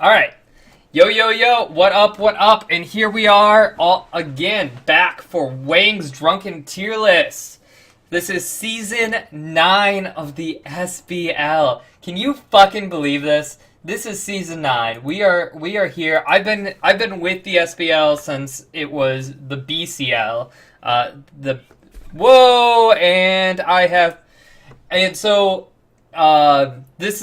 All right. Yo, yo, yo, what up, what up? And here we are, all again, back for Wang's Drunken Tier List. This is Season 9 of the SBL. Can you fucking believe this? This is Season 9. We are here. I've been with the SBL since it was the BCL. This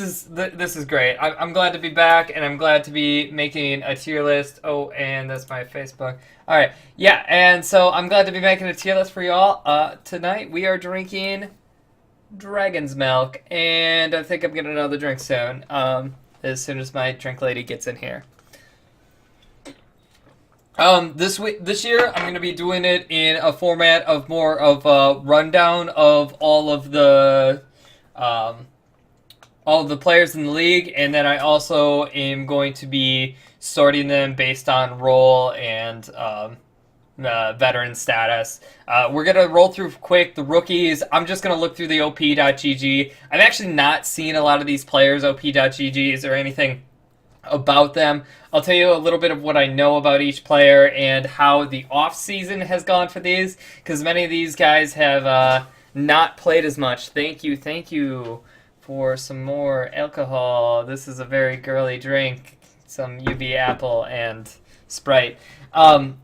is great. I'm glad to be back, and I'm glad to be making a tier list. Oh, and that's my Facebook. All right, yeah, and so I'm glad to be making a tier list for y'all. Tonight we are drinking Dragon's Milk, and I think I'm getting another drink soon. As soon as my drink lady gets in here. This year I'm going to be doing it in a format of more of a rundown of all of the players in the league, and then I also am going to be sorting them based on role and veteran status. We're going to roll through quick the rookies. I'm just going to look through the op.gg. I've actually not seen a lot of these players' op.ggs or anything about them. I'll tell you a little bit of what I know about each player and how the off-season has gone for these, because many of these guys have not played as much. Thank you for some more alcohol. This is a very girly drink. Some UB apple and Sprite. So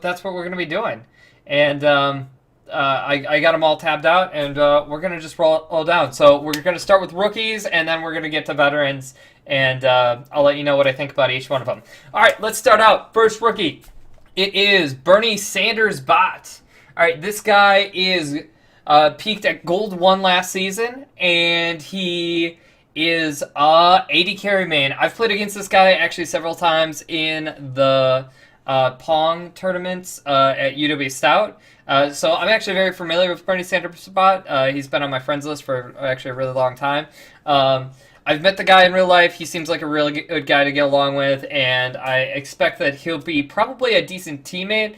that's what we're going to be doing. And I got them all tabbed out, and we're going to just roll down. So we're going to start with rookies, and then we're going to get to veterans, and I'll let you know what I think about each one of them. All right, let's start out. First rookie. It is Bernie Sanders Bot. All right, this guy is peaked at Gold 1 last season, and he is a 80 carry main. I've played against this guy actually several times in the Pong tournaments at UW Stout. So I'm actually very familiar with Bernie Sanders Bot. He's been on my friends list for actually a really long time. I've met the guy in real life. He seems like a really good guy to get along with, and I expect that he'll be probably a decent teammate.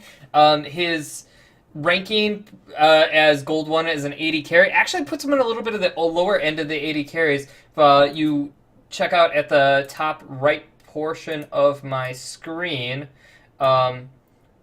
His ranking as Gold 1 as an 80 carry actually puts him in a little bit of the lower end of the 80 carries. If you check out at the top right portion of my screen,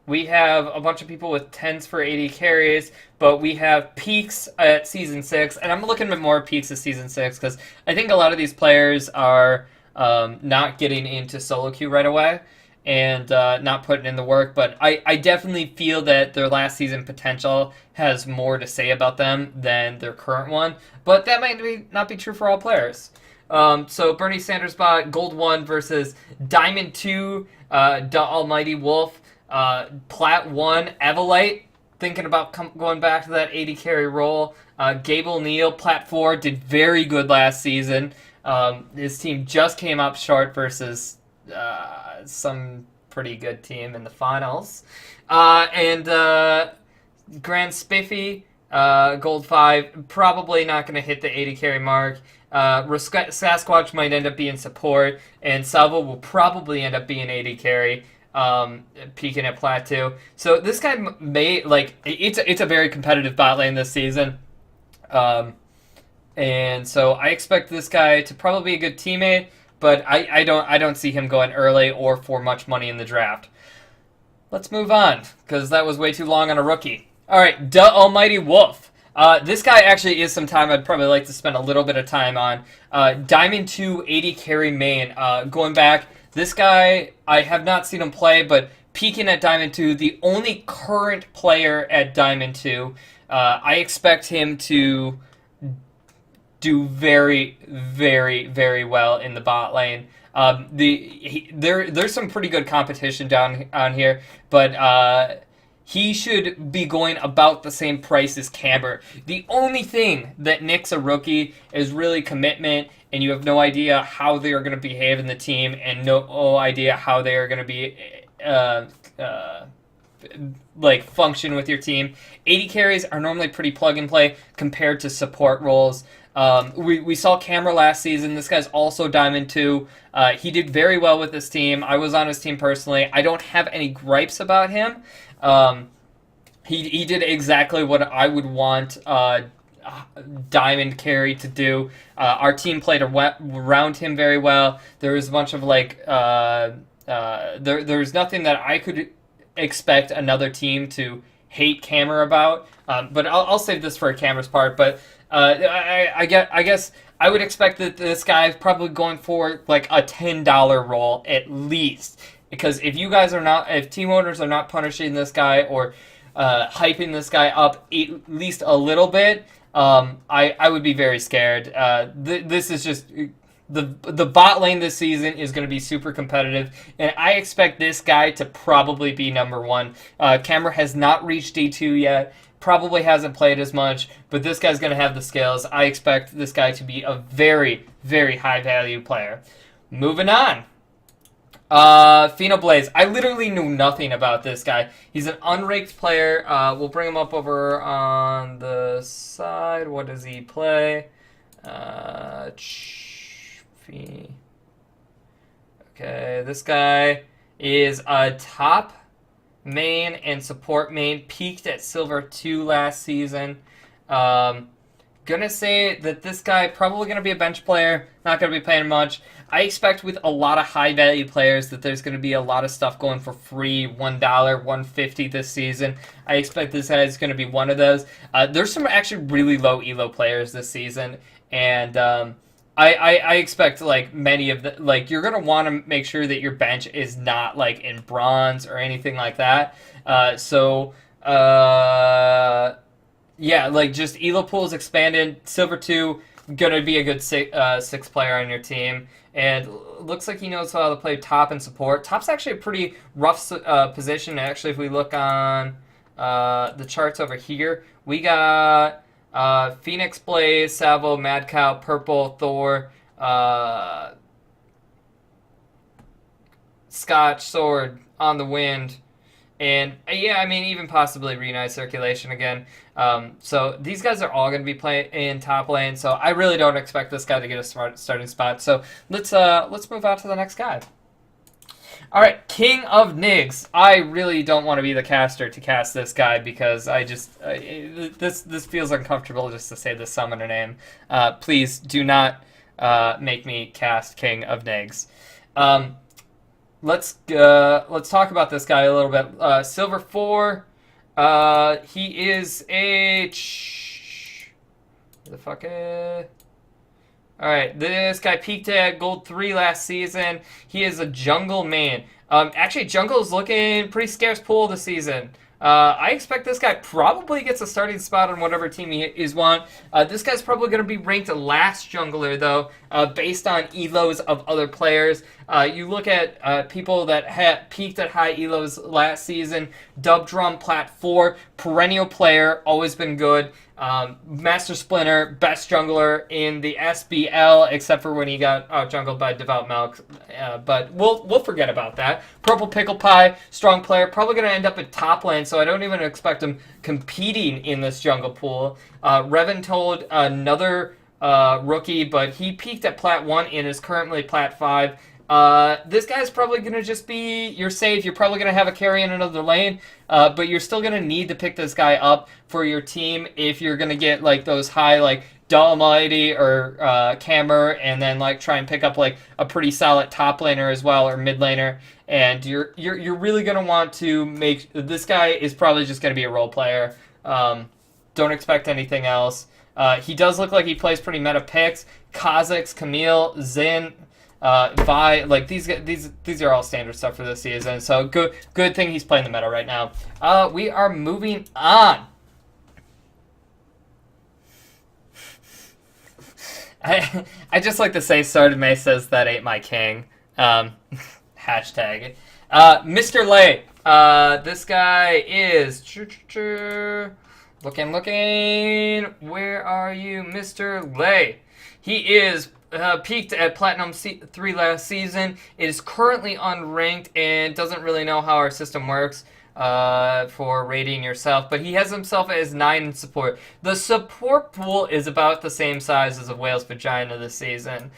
we have a bunch of people with 10s for 80 carries, but we have peaks at Season 6, and I'm looking at more peaks at Season 6 because I think a lot of these players are not getting into solo queue right away and not putting in the work, but I definitely feel that their last season potential has more to say about them than their current one, but that might not be true for all players. So Bernie Sanders Bot, Gold 1 versus Diamond 2, the Almighty Wolf, Plat 1, Evelite, thinking about going back to that 80 carry role. Gable Neal, Plat 4, did very good last season. His team just came up short versus some pretty good team in the finals. Grand Spiffy, Gold 5, probably not going to hit the 80 carry mark. Sasquatch might end up being support, and Salvo will probably end up being 80 carry, peaking at Plat 2. So this guy may, it's a very competitive bot lane this season. And so I expect this guy to probably be a good teammate, but I don't see him going early or for much money in the draft. Let's move on, because that was way too long on a rookie. All right, the Almighty Wolf. This guy actually is some time I'd probably like to spend a little bit of time on. Diamond 2 80 carry main. Going back, this guy, I have not seen him play, but peaking at Diamond 2, the only current player at Diamond 2, I expect him to do very, very, very well in the bot lane. There's some pretty good competition down on here, but he should be going about the same price as Camber. The only thing that nicks a rookie is really commitment, and you have no idea how they are going to behave in the team, and no idea how they are going to be function with your team. 80 carries are normally pretty plug and play compared to support roles. We saw Camera last season. This guy's also Diamond 2. He did very well with this team. I was on his team personally. I don't have any gripes about him. He did exactly what I would want diamond carry to do. Our team played around him very well. There was a bunch of like there's nothing that I could expect another team to hate Cameron about. But I'll save this for a Cameron's part. But I guess I would expect that this guy is probably going for like a $10 roll at least. Because if team owners are not punishing this guy or hyping this guy up at least a little bit, I would be very scared. This is just the bot lane this season is going to be super competitive, and I expect this guy to probably be number one. Cameron has not reached D2 yet, probably hasn't played as much, but this guy's going to have the skills. I expect this guy to be a very, very high value player. Moving on. Blaze. I literally knew nothing about this guy. He's an unranked player. We'll bring him up over on the side. What does he play? Okay, this guy is a top main and support main. Peaked at Silver 2 last season. Gonna say that this guy probably gonna be a bench player. Not gonna be playing much. I expect with a lot of high value players that there's going to be a lot of stuff going for free, $1, $1.50 this season. I expect this guy is going to be one of those. There's some actually really low elo players this season, and I expect like many of the you're going to want to make sure that your bench is not like in bronze or anything like that. Yeah, like just elo pools expanded. Silver 2 gonna be a good six player on your team. And looks like he knows how to play top and support. Top's actually a pretty rough position. Actually, if we look on the charts over here, we got Phoenix Blaze, Salvo, Mad Cow, Purple, Thor, Scotch, Sword, On the Wind, and yeah, I mean, even possibly Reunite Circulation again. So these guys are all going to be playing in top lane. So I really don't expect this guy to get a starting spot. So let's move on to the next guy. All right, King of Nigs. I really don't want to be the caster to cast this guy because I just this feels uncomfortable just to say the summoner name. Please do not make me cast King of Nigs. Let's talk about this guy a little bit. Silver 4. He is a Alright, this guy peaked at Gold 3 last season. He is a jungle main. Actually, jungle is looking pretty scarce pool this season. I expect this guy probably gets a starting spot on whatever team he is want. This guy's probably going to be ranked last jungler, though, based on elos of other players. You look at people that had peaked at high elos last season. Dub Drum, Plat 4, perennial player, always been good. Master Splinter, best jungler in the SBL, except for when he got out-jungled by Devout Milk. But we'll forget about that. Purple Pickle Pie, strong player, probably going to end up at top lane, so I don't even expect him competing in this jungle pool. Revan told another rookie, but he peaked at Plat 1 and is currently Plat 5. This guy's probably going to just be your save. You're probably going to have a carry in another lane, but you're still going to need to pick this guy up for your team if you're going to get like those high like Dolomite or Cammer, and then like try and pick up like a pretty solid top laner as well or mid laner. And you're really going to want to make this guy is probably just going to be a role player. Don't expect anything else. He does look like he plays pretty meta picks. Kha'Zix, Camille, Xin. Vi, like these are all standard stuff for this season, so good thing he's playing the meta right now. We are moving on. I just like to say Sword May says that ain't my king. Hashtag. Mr. Lay. This guy is looking. Where are you, Mr. Lay? He is peaked at Platinum 3 last season. It is currently unranked and doesn't really know how our system works for rating yourself, but he has himself as 9 in support. The support pool is about the same size as a whale's vagina this season.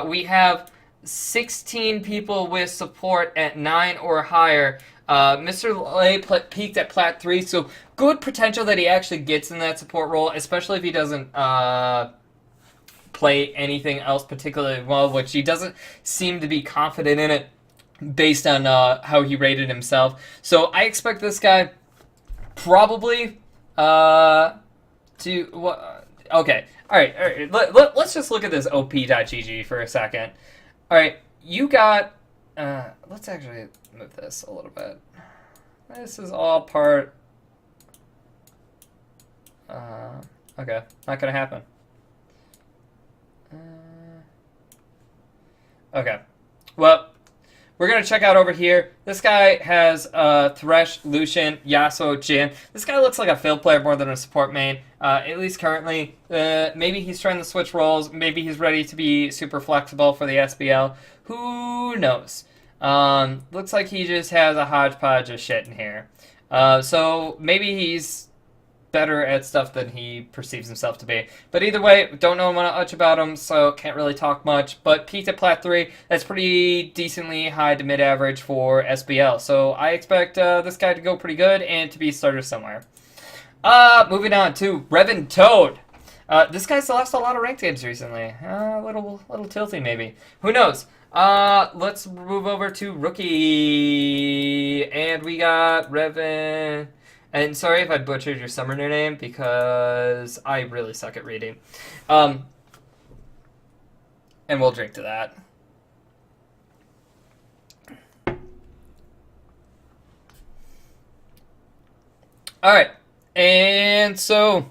We have 16 people with support at 9 or higher. Mr. Lay peaked at Plat 3, so good potential that he actually gets in that support role, especially if he doesn't play anything else particularly well, which he doesn't seem to be confident in it based on how he rated himself. So I expect this guy probably okay. All right. Let's just look at this op.gg for a second. All right, you got. Let's actually move this a little bit. This is all part. Okay, not gonna happen. Okay, well, we're going to check out over here. This guy has Thresh, Lucian, Yasuo, Jhin. This guy looks like a field player more than a support main, at least currently. Maybe he's trying to switch roles. Maybe he's ready to be super flexible for the SBL. Who knows? Looks like he just has a hodgepodge of shit in here. So maybe he's better at stuff than he perceives himself to be. But either way, don't know much about him, so can't really talk much. But peaked at Plat 3, that's pretty decently high to mid-average for SBL. So I expect this guy to go pretty good and to be starter somewhere. Moving on to Revan Toad. This guy's lost a lot of ranked games recently. A little tilty maybe. Who knows? Let's move over to Rookie. And we got Revan. And sorry if I butchered your summoner name, because I really suck at reading. And we'll drink to that. Alright, and so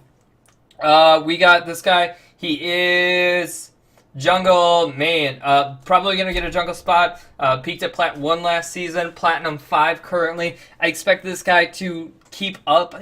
we got this guy. He is jungle main. Probably going to get a jungle spot. Peaked at Plat 1 last season, Platinum 5 currently. I expect this guy to keep up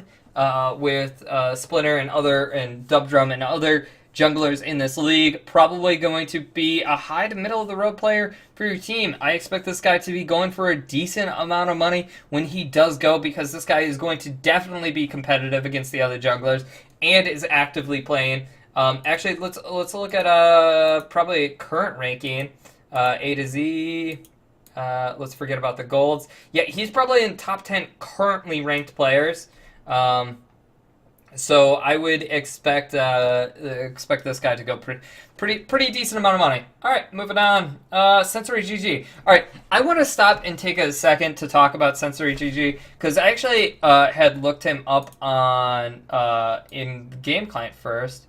with Splinter and Dubdrum and other junglers in this league. Probably going to be a high to middle of the road player for your team. I expect this guy to be going for a decent amount of money when he does go, because this guy is going to definitely be competitive against the other junglers and is actively playing. Actually, let's look at probably current ranking. A to Z. Let's forget about the golds. Yeah, he's probably in top 10 currently ranked players. So I would expect this guy to go pretty decent amount of money. All right, moving on. Sensory GG. All right, I want to stop and take a second to talk about Sensory GG, because I actually had looked him up on in the game client first,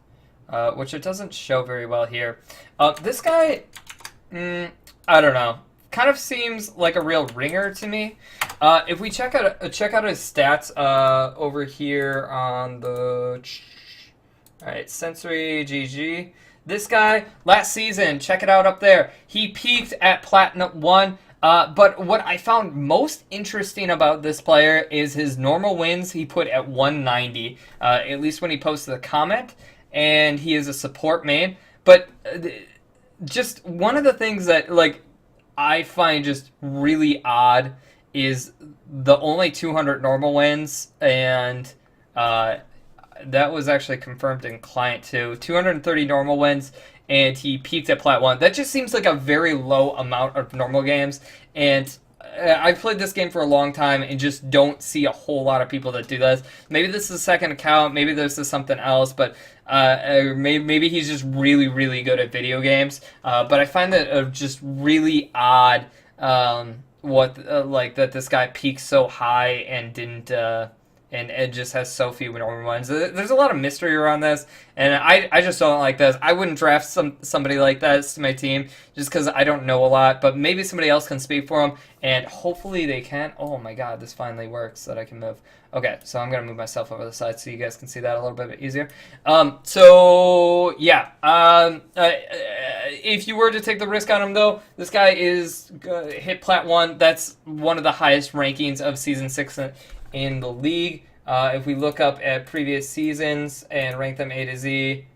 which it doesn't show very well here. This guy, I don't know. Kind of seems like a real ringer to me. If we check out his stats over here on the Sensory GG. This guy last season, check it out up there. He peaked at Platinum 1. But what I found most interesting about this player is his normal wins he put at 190. At least when he posted a comment, and he is a support main. But just one of the things that I find just really odd is the only 200 normal wins, and that was actually confirmed in client too. 230 normal wins, and he peaked at Plat 1. That just seems like a very low amount of normal games, and I've played this game for a long time and just don't see a whole lot of people that do this. Maybe this is a second account, maybe this is something else, but maybe he's just really, really good at video games. But I find that just really odd that this guy peaked so high and didn't and Ed just has so few normal ones. There's a lot of mystery around this, and I just don't like this. I wouldn't draft somebody like this to my team just because I don't know a lot, but maybe somebody else can speak for him, and hopefully they can. Oh my god, this finally works, that I can move. Okay, so I'm going to move myself over the side so you guys can see that a little bit easier. So, yeah. If you were to take the risk on him, though, this guy is hit Plat 1. That's one of the highest rankings of Season 6 in the league. If we look up at previous seasons and rank them A to Z,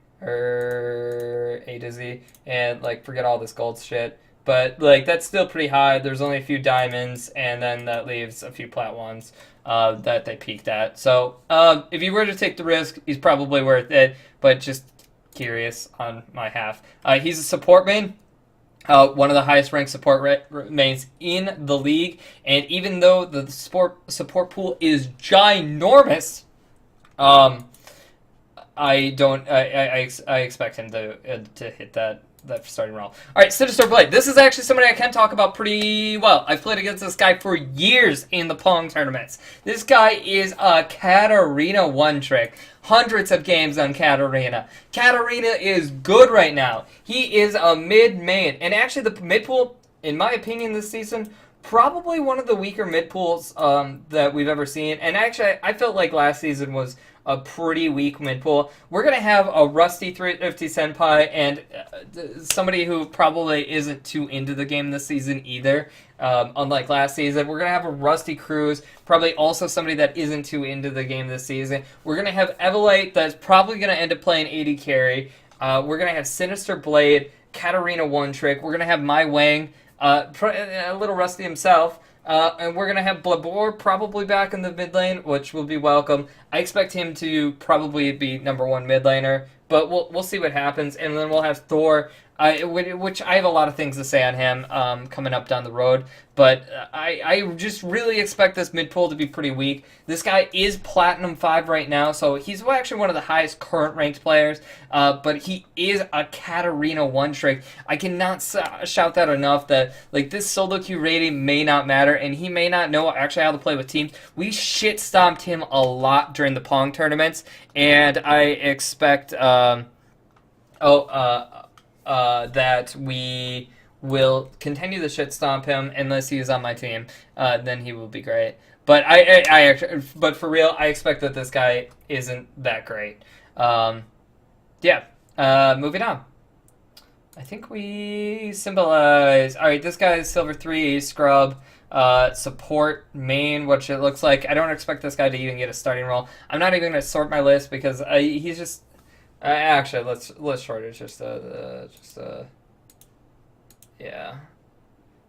and, forget all this gold shit. But, that's still pretty high. There's only a few diamonds, and then that leaves a few Plat 1s. That they peaked at. So if you were to take the risk, he's probably worth it, but just curious on my half. He's a support main. one of the highest ranked support mains in the league. And even though the support pool is ginormous, I don't. I expect him to hit that starting role. All right, Sinister Blade. This is actually somebody I can talk about pretty well. I've played against this guy for years in the Pong tournaments. This guy is a Katarina one-trick. Hundreds of games on Katarina. Katarina is good right now. He is a mid-main. And actually, the mid pool, in my opinion, this season, probably one of the weaker mid pools that we've ever seen. And actually, I felt like last season was a pretty weak mid pool. We're going to have a rusty 350 Senpai and somebody who probably isn't too into the game this season either, unlike last season. We're going to have a rusty Cruz, probably also somebody that isn't too into the game this season. We're going to have Evolite that's probably going to end up playing AD carry. We're going to have Sinister Blade, Katarina one trick. We're going to have My Wang, a little rusty himself. And we're going to have Blabor probably back in the mid lane, which will be welcome. I expect him to probably be number one mid laner, but we'll see what happens. And then we'll have Thor, which I have a lot of things to say on him coming up down the road. But I just really expect this mid pool to be pretty weak. This guy is Platinum 5 right now, so he's actually one of the highest current ranked players. But he is a Katarina one-trick. I cannot shout that enough that like this solo queue rating may not matter, and he may not know actually how to play with teams. We shit-stomped him a lot during the Pong tournaments, and I expect that we will continue to shit stomp him unless he is on my team. Then he will be great. But but for real, I expect that this guy isn't that great. Yeah. Moving on. I think we symbolize. All right, this guy is Silver 3 Scrub. Support main, which it looks like. I don't expect this guy to even get a starting role. I'm not even going to sort my list because he's just. Actually, let's short it. Yeah.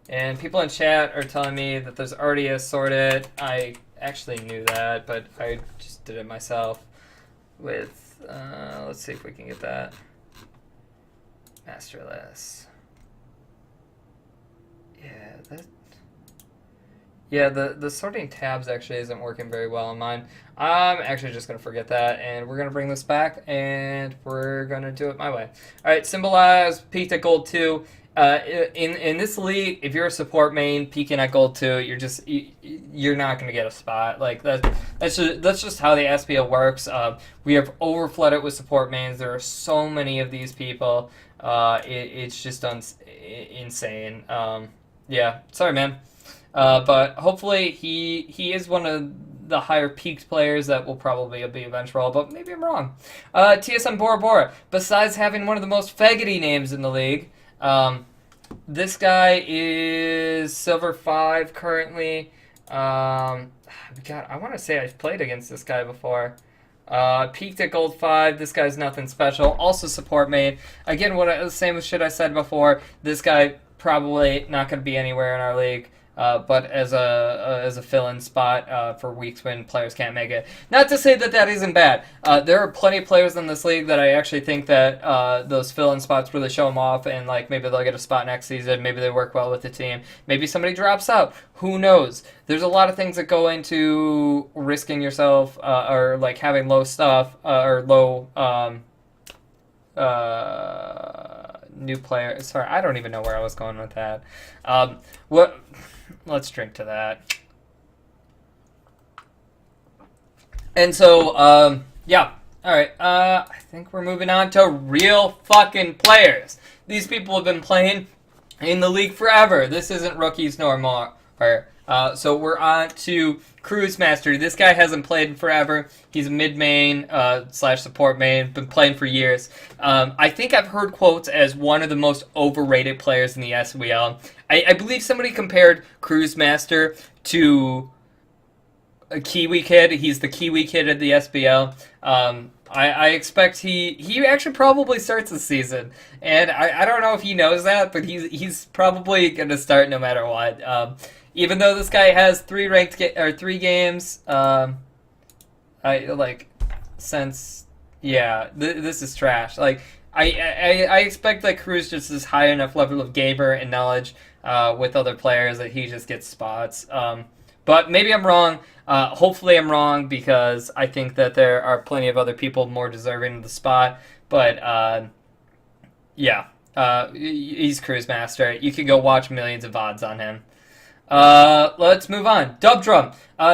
And people in chat are telling me that there's already a sorted. I actually knew that, but I just did it myself. With let's see if we can get that master list. Yeah, the sorting tabs actually isn't working very well on mine. I'm actually just going to forget that, and we're going to bring this back, and we're going to do it my way. All right, symbolize, peaked at gold 2. In this league, if you're a support main peaking at gold 2, you're not going to get a spot. Like that's just how the SBL works. We have overflooded with support mains. There are so many of these people. It's just insane. Yeah, sorry, man. But hopefully he is one of the higher peaked players that will probably be a bench role, but maybe I'm wrong. TSM Bora Bora, besides having one of the most faggoty names in the league, this guy is Silver 5 currently. God, I want to say I've played against this guy before. Peaked at gold 5. This guy's nothing special. Also support main. Again, the same shit I said before. This guy probably not going to be anywhere in our league. But as a fill-in spot for weeks when players can't make it. Not to say that isn't bad. There are plenty of players in this league that I actually think that those fill-in spots really show them off, and like maybe they'll get a spot next season. Maybe they work well with the team. Maybe somebody drops out. Who knows? There's a lot of things that go into risking yourself or like having low stuff or low new player. Sorry, I don't even know where I was going with that. Let's drink to that. And so, yeah. All right. I think we're moving on to real fucking players. These people have been playing in the league forever. This isn't rookies nor more. So we're on to Cruise Master. This guy hasn't played in forever. He's a mid-main / support main. Been playing for years. I think I've heard quotes as one of the most overrated players in the SBL. I believe somebody compared Cruise Master to a Kiwi Kid. He's the Kiwi Kid of the SBL. I expect he actually probably starts this season, and I don't know if he knows that, but he's probably going to start no matter what. Even though this guy has 3 games, this is trash. Like I expect that Cruz just is high enough level of gamer and knowledge with other players that he just gets spots. But maybe I'm wrong. Hopefully I'm wrong because I think that there are plenty of other people more deserving of the spot. But yeah, he's Cruz Master. You can go watch millions of VODs on him. Let's move on. Dub Drum.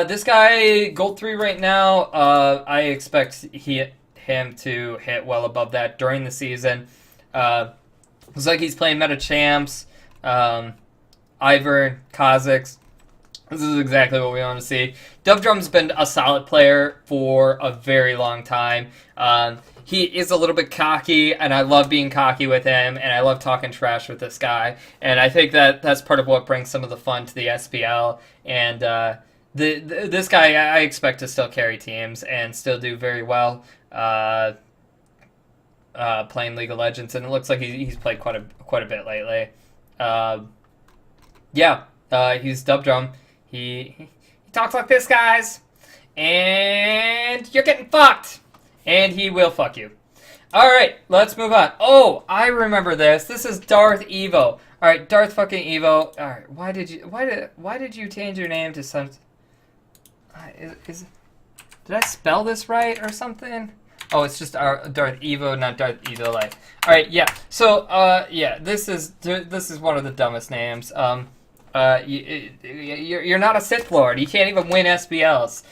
This guy, Gold 3 right now. I expect him to hit well above that during the season. Looks like he's playing Meta Champs, Ivern, Kazakhs. This is exactly what we want to see. Dub Drum's been a solid player for a very long time. He is a little bit cocky, and I love being cocky with him, and I love talking trash with this guy. And I think that that's part of what brings some of the fun to the SBL. And this guy, I expect to still carry teams and still do very well playing League of Legends. And it looks like he's played quite a bit lately. He's Dub Drum. He talks like this, guys, and you're getting fucked. And he will fuck you. All right, let's move on. Oh, I remember this. This is Darth Evo. All right, Darth fucking Evo. All right, why did you change your name to some? Did I spell this right or something? Oh, it's just our Darth Evo, not Darth Evo Light. All right, yeah. So, this is one of the dumbest names. You're not a Sith Lord. You can't even win SBLs.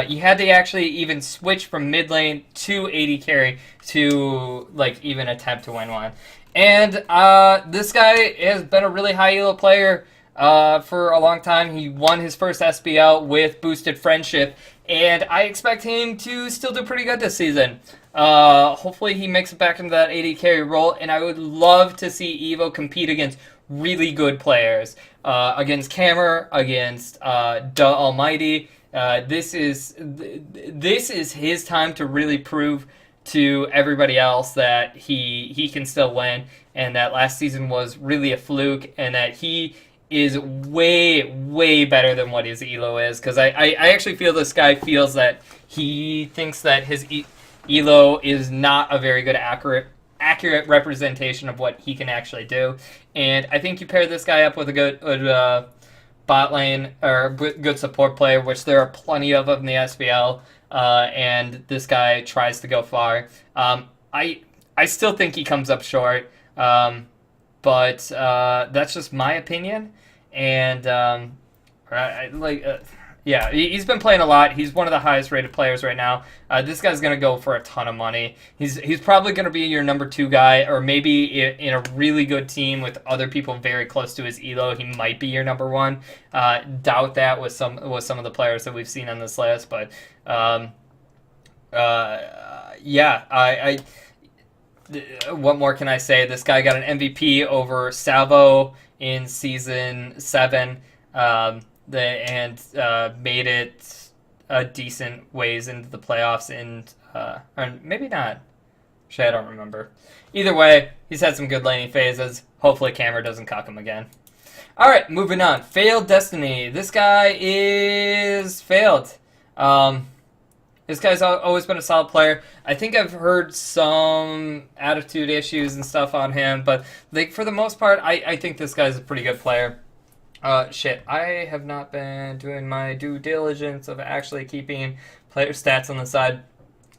You had to actually even switch from mid lane to AD carry to like even attempt to win one. And this guy has been a really high elo player for a long time. He won his first SBL with boosted friendship, and I expect him to still do pretty good this season. Hopefully he makes it back into that AD carry role, and I would love to see Evo compete against really good players, against Camer, against Da Almighty. This is his time to really prove to everybody else that he can still win, and that last season was really a fluke, and that he is way better than what his elo is. Because I actually feel this guy feels that he thinks that his elo is not a very good accurate representation of what he can actually do. And I think you pair this guy up with a good bot lane or good support player, which there are plenty of in the SBL, and this guy tries to go far. I still think he comes up short, but that's just my opinion. And yeah, he's been playing a lot. He's one of the highest rated players right now. This guy's going to go for a ton of money. He's probably going to be your number 2 guy, or maybe in a really good team with other people very close to his elo, he might be your number 1. Doubt that with some of the players that we've seen on this list, but yeah, what more can I say? This guy got an MVP over Salvo in Season 7. And made it a decent ways into the playoffs, and or maybe not. Actually, I don't remember. Either way, he's had some good laning phases. Hopefully Cameron doesn't cock him again. Alright, moving on. Failed Destiny. This guy is failed. This guy's always been a solid player. I think I've heard some attitude issues and stuff on him, but like for the most part, I think this guy's a pretty good player. I have not been doing my due diligence of actually keeping player stats on the side,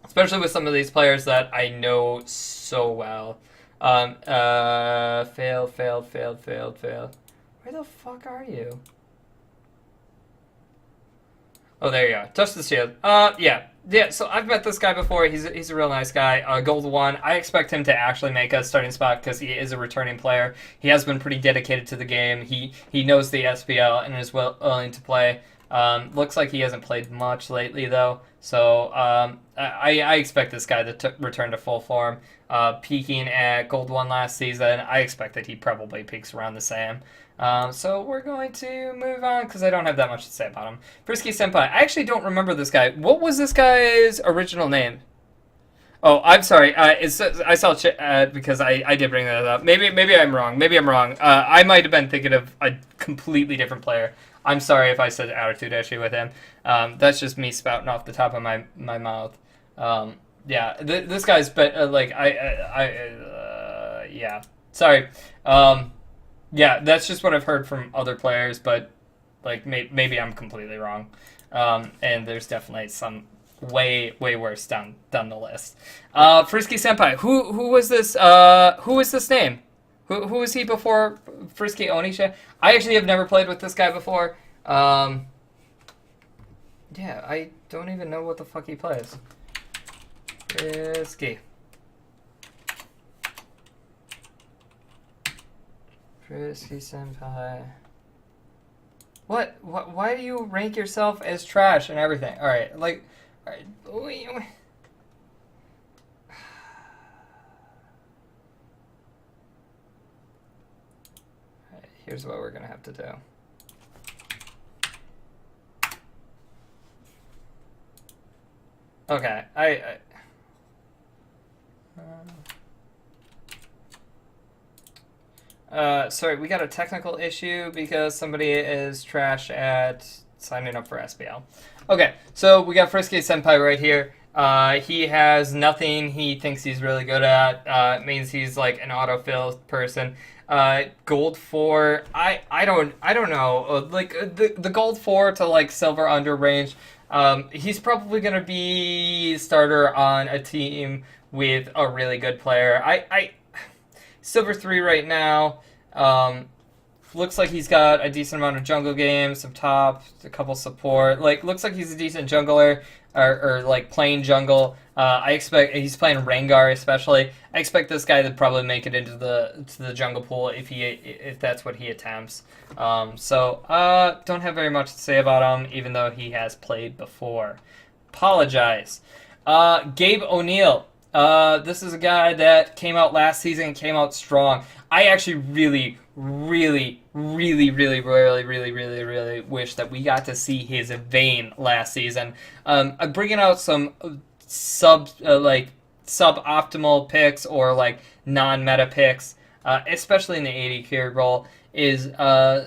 especially with some of these players that I know so well. Failed. Where the fuck are you? Oh, there you are. Touch the shield. Yeah, so I've met this guy before. He's a real nice guy. Gold 1. I expect him to actually make a starting spot because he is a returning player. He has been pretty dedicated to the game. He knows the SBL and is willing to play. Looks like he hasn't played much lately, though. So I expect this guy to return to full form. Peaking at Gold 1 last season, I expect that he probably peaks around the same. So we're going to move on because I don't have that much to say about him. Frisky Senpai. I actually don't remember this guy. What was this guy's original name? Oh, I'm sorry. I saw because I did bring that up. Maybe I'm wrong. I might have been thinking of a completely different player. I'm sorry if I said attitude issue with him. That's just me spouting off the top of my mouth. Yeah, this guy's like yeah. Sorry. Yeah, that's just what I've heard from other players, but like maybe I'm completely wrong. And there's definitely some way worse down the list. Frisky Senpai, who was this? Who was this name? Who was he before Frisky Onisha? I actually have never played with this guy before. Yeah, I don't even know what the fuck he plays. Frisky. Frisky Senpai. What? Why do you rank yourself as trash and everything? Alright, like... Alright. Here's what we're gonna have to do. Okay, sorry, we got a technical issue because somebody is trash at signing up for SBL. Okay, so we got Frisky Senpai right here. He has nothing he thinks he's really good at. It means he's like an autofill person. Gold 4. I don't know. Like the gold 4 to like silver under range. He's probably gonna be starter on a team with a really good player. Silver 3 right now. Looks like he's got a decent amount of jungle games, some top, a couple support. Like, looks like he's a decent jungler, or like playing jungle. I expect he's playing Rengar especially. I expect this guy to probably make it into the jungle pool if that's what he attempts. So don't have very much to say about him, even though he has played before. Apologize. Gabe O'Neill. This is a guy that came out last season and came out strong. I actually really wish that we got to see his Vayne last season. I'm bringing out some suboptimal picks or like non-meta picks, especially in the AD carry role, is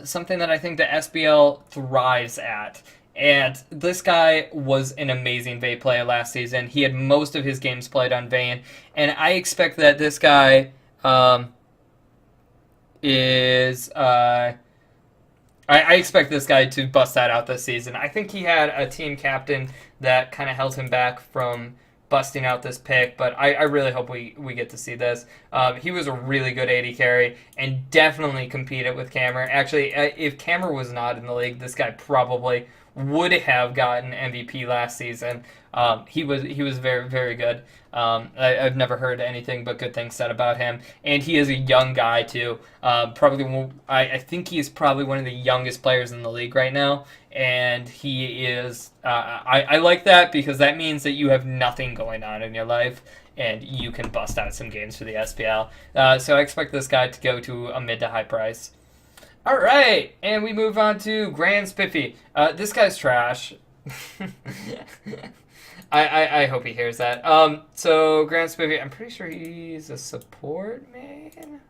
something that I think the SBL thrives at. And this guy was an amazing Vayne player last season. He had most of his games played on Vayne, and I expect that this guy I expect this guy to bust that out this season. I think he had a team captain that kind of held him back from busting out this pick, but I really hope we get to see this. He was a really good AD carry and definitely competed with Cameron. Actually, if Cameron was not in the league, this guy probably would have gotten MVP last season. He was very good. I've never heard anything but good things said about him, and he is a young guy too. I think he is probably one of the youngest players in the league right now, and he is. I like that because that means that you have nothing going on in your life, and you can bust out some games for the SPL. So I expect this guy to go to a mid to high price. All right, and we move on to Grand Spiffy. This guy's trash. I hope he hears that. So Grand Spiffy, I'm pretty sure he's a support main.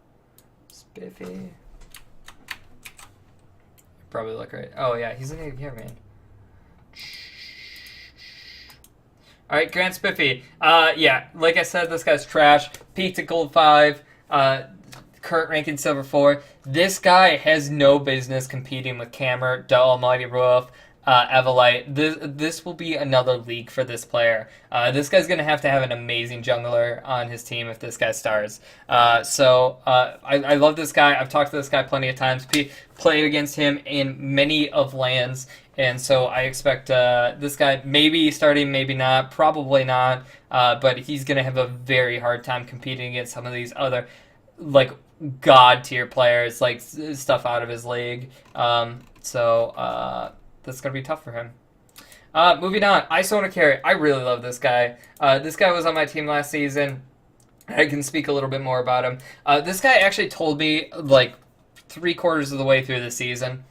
Spiffy. Probably look right. Oh yeah, he's an ADR main. All right, Grand Spiffy. Yeah, like I said, this guy's trash. Peaked at gold 5. Current ranking silver 4. This guy has no business competing with Cammer, the Almighty Roof, Evelite. This will be another league for this player. This guy's going to have an amazing jungler on his team if this guy stars. I love this guy. I've talked to this guy plenty of times. Played against him in many of LANs. And so I expect this guy maybe starting, maybe not, probably not. But he's going to have a very hard time competing against some of these other like god tier players, like stuff out of his league. That's gonna be tough for him. Moving on, Isona Carry. I really love this guy. This guy was on my team last season. I can speak a little bit more about him. This guy actually told me like 3/4 of the way through the season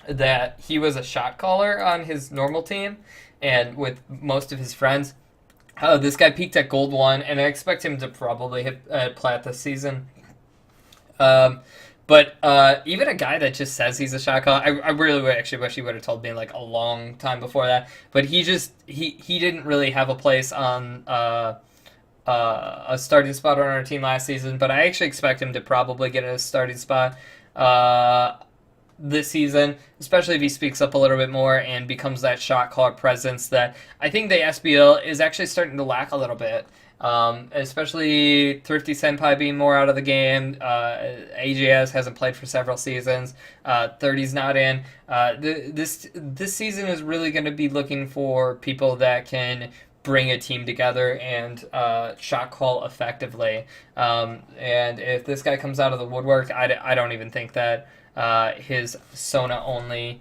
that he was a shot caller on his normal team and with most of his friends. This guy peaked at gold 1, and I expect him to probably hit plat this season. But But even a guy that just says he's a shot caller, I really actually wish he would have told me like a long time before that. But he didn't really have a place on a starting spot on our team last season. But I actually expect him to probably get a starting spot this season, especially if he speaks up a little bit more and becomes that shot caller presence that I think the SBL is actually starting to lack a little bit. Especially Thrifty Senpai being more out of the game. AJS hasn't played for several seasons. 30's not in. This season is really going to be looking for people that can bring a team together and shot call effectively. And if this guy comes out of the woodwork, I don't even think that his Sona only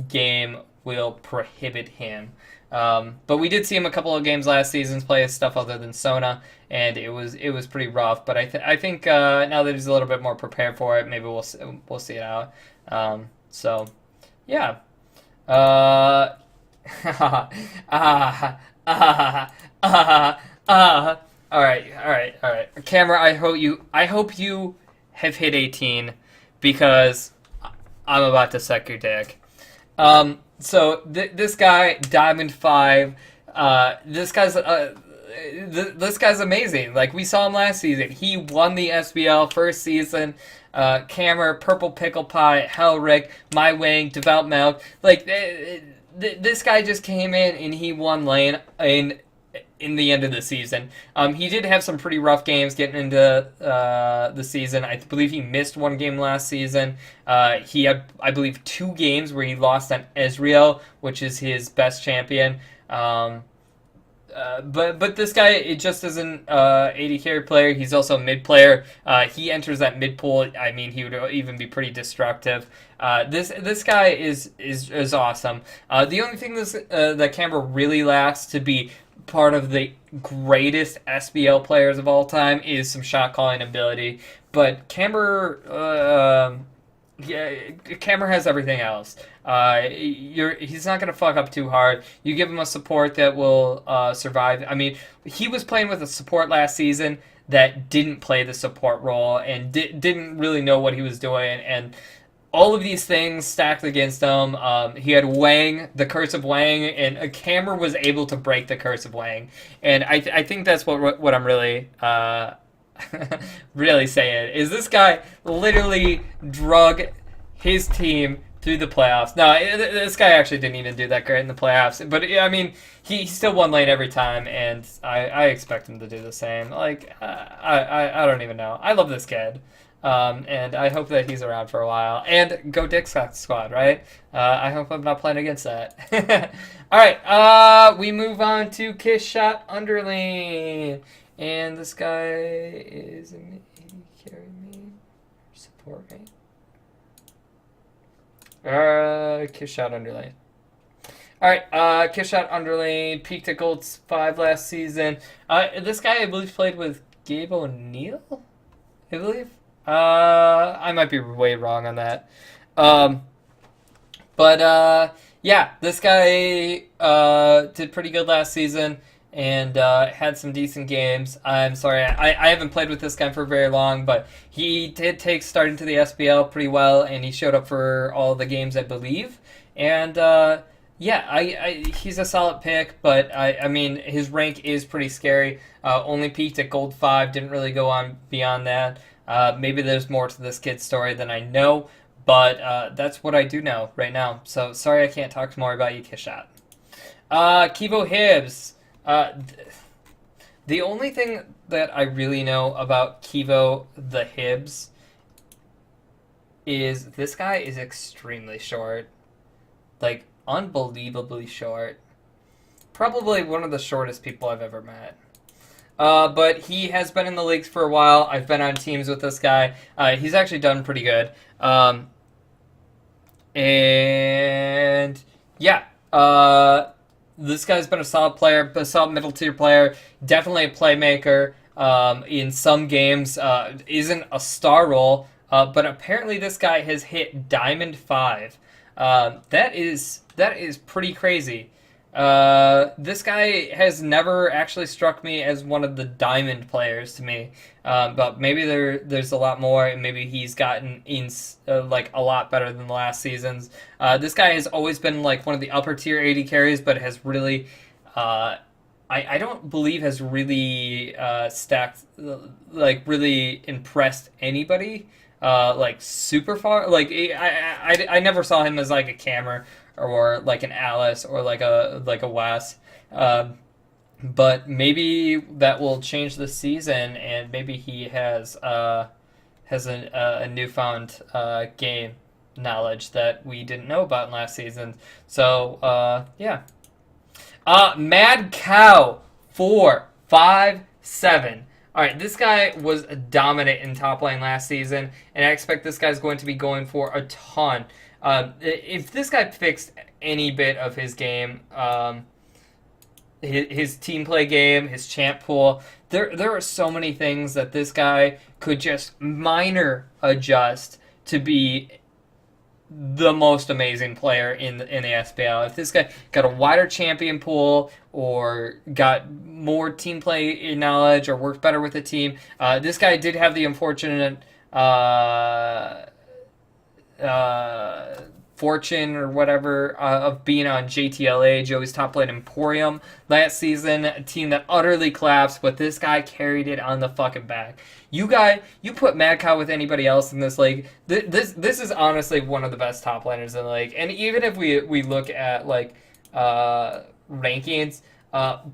game will prohibit him. But we did see him a couple of games last season play stuff other than Sona, and it was pretty rough. But I think now that he's a little bit more prepared for it, maybe we'll see it out. So yeah. All right. Camera, I hope you have hit 18 because I'm about to suck your dick. So this guy, Diamond 5, this guy's amazing. Like, we saw him last season. He won the SBL first season. Camera, Purple Pickle Pie, Hellrick, My Wang, Devout Milk. Like, this guy just came in and he won lane in the end of the season. He did have some pretty rough games getting into the season. I believe he missed one game last season. He had, I believe, 2 games where he lost on Ezreal, which is his best champion. But this guy, it just isn't AD carry player. He's also a mid player. He enters that mid pool. I mean, he would even be pretty destructive. This guy is awesome. The only thing that Camber really lacks to be part of the greatest SBL players of all time is some shot calling ability. But Camber, Camber has everything else. He's not going to fuck up too hard. You give him a support that will survive. I mean, he was playing with a support last season that didn't play the support role and didn't really know what he was doing, and all of these things stacked against him. He had Wang, the Curse of Wang, and a Camera was able to break the Curse of Wang. And I think that's what I'm really really saying, is this guy literally drug his team through the playoffs. No, this guy actually didn't even do that great in the playoffs. But, I mean, he still won lane every time, and I expect him to do the same. Like, I don't even know. I love this kid. And I hope that he's around for a while. And go Dick Squad, right? I hope I'm not playing against that. All right, we move on to Kiss Shot Underlane. And this guy is an AD carry main, support main. Kiss Shot Underlane. All right, Kiss Shot Underlane peaked at Gold 5 last season. This guy, I believe, played with Gabe O'Neill, I believe. I might be way wrong on that. Yeah, this guy did pretty good last season and had some decent games. I'm sorry, I haven't played with this guy for very long, but he did take start into the SBL pretty well, and he showed up for all the games, I believe. And yeah, he's a solid pick, but I mean, his rank is pretty scary. Only peaked at Gold 5, didn't really go on beyond that. Maybe there's more to this kid's story than I know, but that's what I do know right now. So sorry I can't talk more about you, Kishot. Kivo Hibbs. The only thing that I really know about Kivo the Hibbs is this guy is extremely short. Like, unbelievably short. Probably one of the shortest people I've ever met. But he has been in the leagues for a while. I've been on teams with this guy. He's actually done pretty good. And yeah, this guy's been a solid player, a solid middle tier player, definitely a playmaker. In some games, isn't a star role, but apparently this guy has hit Diamond 5. That is pretty crazy. This guy has never actually struck me as one of the diamond players to me. But maybe there's a lot more, and maybe he's gotten in like a lot better than the last seasons. This guy has always been like one of the upper tier AD carries, but has really, I don't believe has really stacked like really impressed anybody like super far. Like I never saw him as like a Cammer or like an Alice or like a Wes. But maybe that will change this season, and maybe he has a newfound game knowledge that we didn't know about in last season. So yeah. Mad Cow 457. All right, this guy was dominant in top lane last season, and I expect this guy's going to be going for a ton. If this guy fixed any bit of his game, his team play game, his champ pool, there are so many things that this guy could just minor adjust to be the most amazing player in the SBL. If this guy got a wider champion pool or got more team play knowledge or worked better with the team, this guy did have the unfortunate fortune or whatever of being on JTLA, Joey's Top Lane Emporium last season, a team that utterly collapsed, but this guy carried it on the fucking back. You put Mad Cow with anybody else in this league, this is honestly one of the best top laners in the league. And even if we look at like rankings,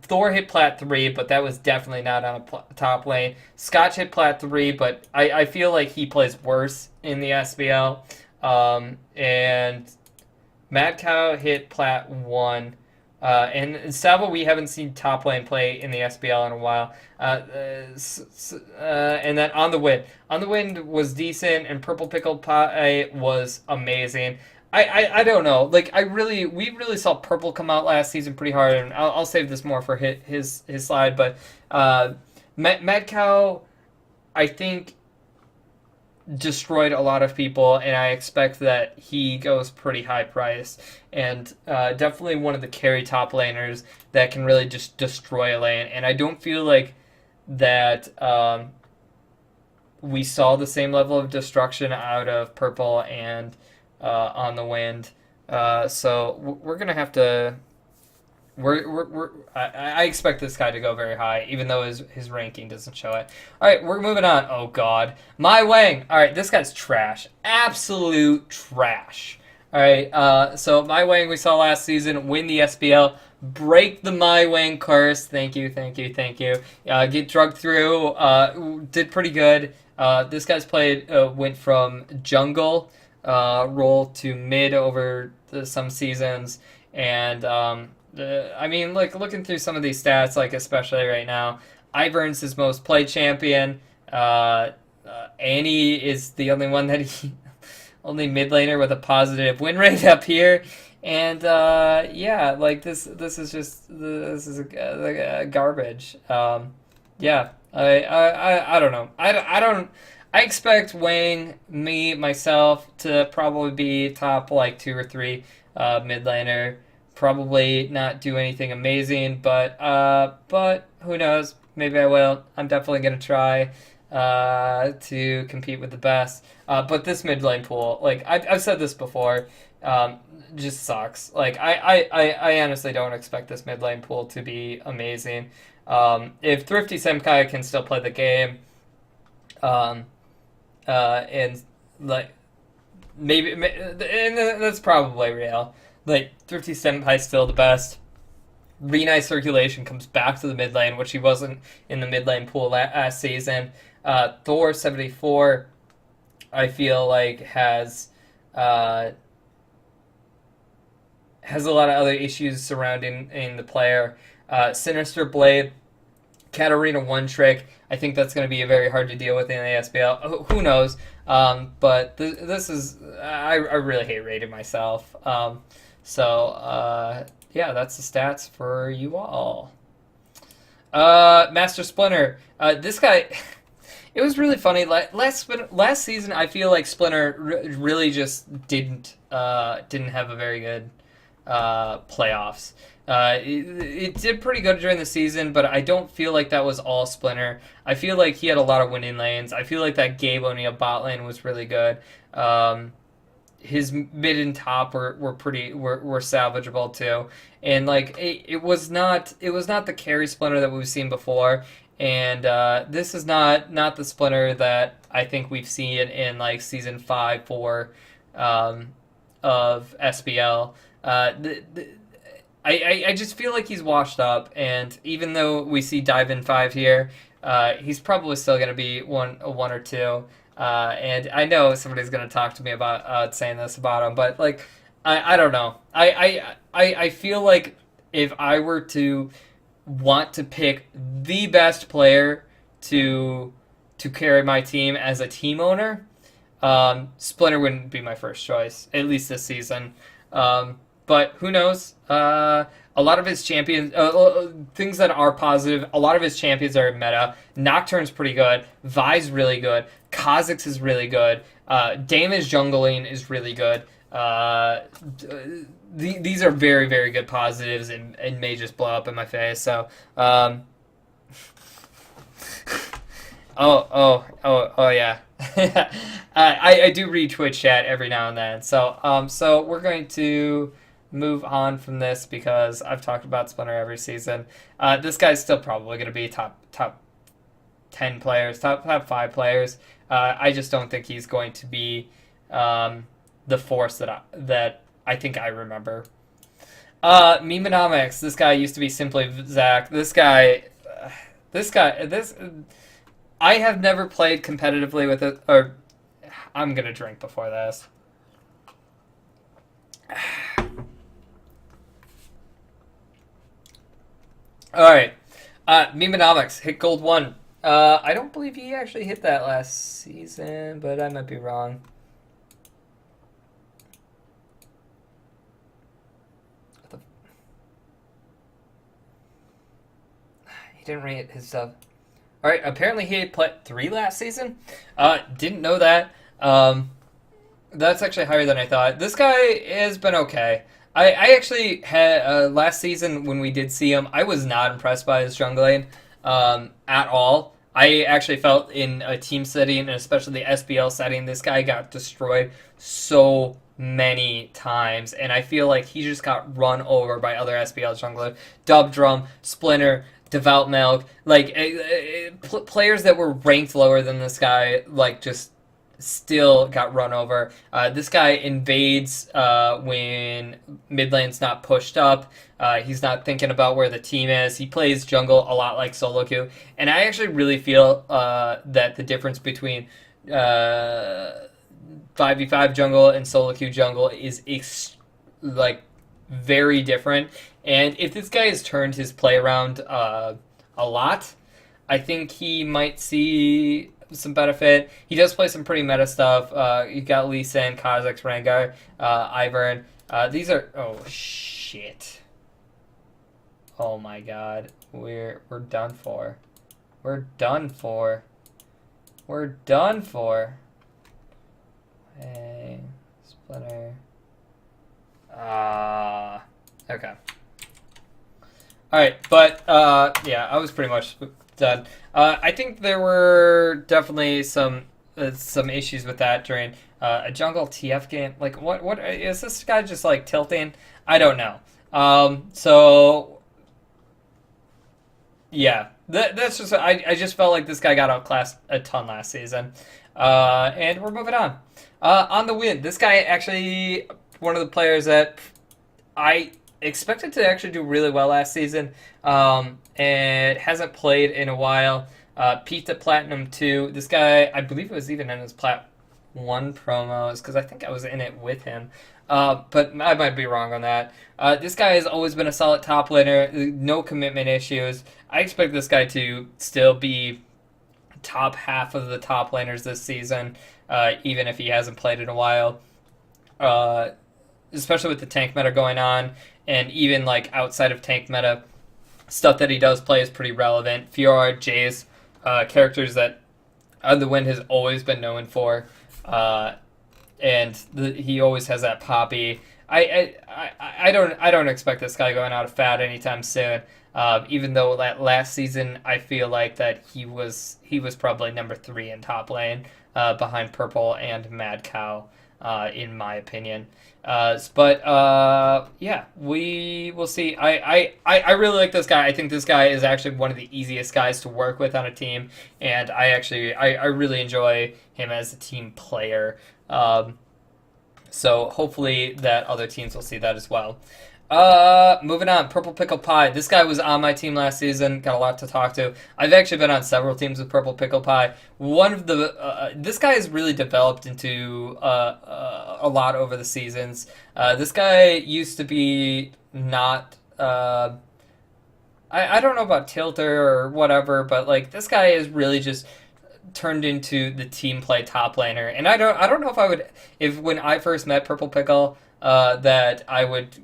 Thor hit Plat 3, but that was definitely not on a top lane. Scotch hit Plat 3, but I feel like he plays worse in the SBL. And Mad Cow hit Plat 1. And Salvo, we haven't seen top lane play in the SBL in a while. And then On the Wind. On the Wind was decent, and Purple Pickle Pie was amazing. I don't know. Like, we really saw Purple come out last season pretty hard, and I'll save this more for his slide. But Mad Cow, I think, destroyed a lot of people, and I expect that he goes pretty high price, and definitely one of the carry top laners that can really just destroy a lane. And I don't feel like that we saw the same level of destruction out of Purple and On the Wind. So we're gonna have to. I expect this guy to go very high, even though his ranking doesn't show it. All right, we're moving on. Oh God, My Wang. All right, this guy's trash, absolute trash. All right, so My Wang we saw last season win the SBL, break the My Wang curse. Thank you. Get drugged through. Did pretty good. This guy's went from jungle role to mid over some seasons, and I mean, like, looking through some of these stats, like, especially right now, Ivern's his most played champion. Annie is the only one only mid laner with a positive win rate up here. And, yeah, like, this is garbage. Yeah, I don't know. I expect Wang, myself, to probably be top, like, 2 or 3 mid laner. Probably not do anything amazing, but who knows? Maybe I will. I'm definitely gonna try to compete with the best. But this mid lane pool, like I've said this before, just sucks. Like I honestly don't expect this mid lane pool to be amazing. If Thrifty Semkai can still play the game, and like maybe, and that's probably real. Like, Thrifty Senpai's still the best. Renai Circulation comes back to the mid lane, which he wasn't in the mid lane pool last season. Thor 74, I feel like, has a lot of other issues surrounding the player. Sinister Blade, Katarina One Trick. I think that's going to be very hard to deal with in the SBL. Who knows? But this is... I really hate rating myself. So, yeah, that's the stats for you all. Master Splinter. This guy, it was really funny. Last season, I feel like Splinter really just didn't have a very good playoffs. It did pretty good during the season, but I don't feel like that was all Splinter. I feel like he had a lot of winning lanes. I feel like that Gabe O'Neal bot lane was really good. His mid and top were salvageable too, and like it was not the carry Splinter that we've seen before, and this is not the Splinter that I think we've seen in like season 5 4 of SBL. I just feel like he's washed up, and even though we see Dive in 5 here, he's probably still going to be one or two. And I know somebody's going to talk to me about saying this about him, but like I don't know. I feel like if I were to want to pick the best player to carry my team as a team owner, Splinter wouldn't be my first choice, at least this season. But who knows? A lot of his champions, things that are positive, a lot of his champions are meta. Nocturne's pretty good. Vi's really good. Kha'Zix is really good. Damon's jungling is really good. These are very, very good positives and may just blow up in my face. So, oh yeah. I do read Twitch chat every now and then. So we're going to move on from this because I've talked about Splinter every season. This guy's still probably going to be top 10 players, top 5 players. I just don't think he's going to be the force that I think I remember. Memenomics. This guy used to be Simply Zach. This I have never played competitively with it. Or I'm gonna drink before this. All right, Memenomics hit gold 1. I don't believe he actually hit that last season, but I might be wrong. He didn't rate his stuff. All right, apparently he had played 3 last season. Didn't know that. That's actually higher than I thought. This guy has been okay. I actually had last season when we did see him, I was not impressed by his jungling at all. I actually felt in a team setting, and especially the SBL setting, this guy got destroyed so many times, and I feel like he just got run over by other SBL junglers. Dub Drum, Splinter, Devout Milk, like players that were ranked lower than this guy, like just still got run over. This guy invades when mid lane's not pushed up. He's not thinking about where the team is. He plays jungle a lot like solo queue. And I actually really feel that the difference between 5v5 jungle and solo queue jungle is very different. And if this guy has turned his play around a lot, I think he might see some benefit. He does play some pretty meta stuff. You got Lee Sin, Kha'Zix, Rengar, Ivern. These are... Oh, shit. Oh, my God. We're done for. We're done for. We're done for. Hey, Splinter. Okay. Alright, but, yeah, I was pretty much done. I think there were definitely some issues with that during a jungle TF game. Like, what is this guy just like tilting? I don't know. So yeah, that's just I just felt like this guy got outclassed a ton last season. And we're moving on. On the win, this guy actually one of the players that I expected to actually do really well last season, and hasn't played in a while. Peaked at Platinum 2. This guy, I believe it was even in his Plat 1 promos, because I think I was in it with him. But I might be wrong on that. This guy has always been a solid top laner, no commitment issues. I expect this guy to still be top half of the top laners this season, even if he hasn't played in a while. Especially with the tank meta going on, and even like outside of tank meta, stuff that he does play is pretty relevant. Fiora, Jace, characters that On the Wind has always been known for, and he always has that Poppy. I don't expect this guy going out of fat anytime soon. Even though that last season, I feel like that he was probably number three in top lane, behind Purple and Mad Cow, in my opinion. But yeah, we will see. I really like this guy. I think this guy is actually one of the easiest guys to work with on a team, and I really enjoy him as a team player. So hopefully that other teams will see that as well. Moving on, Purple Pickle Pie. This guy was on my team last season. Got a lot to talk to. I've actually been on several teams with Purple Pickle Pie. One of the this guy has really developed into a lot over the seasons. This guy used to be not. I don't know about Tilter or whatever, but like this guy is really just turned into the team play top laner. And I don't know if I would, if when I first met Purple Pickle, that I would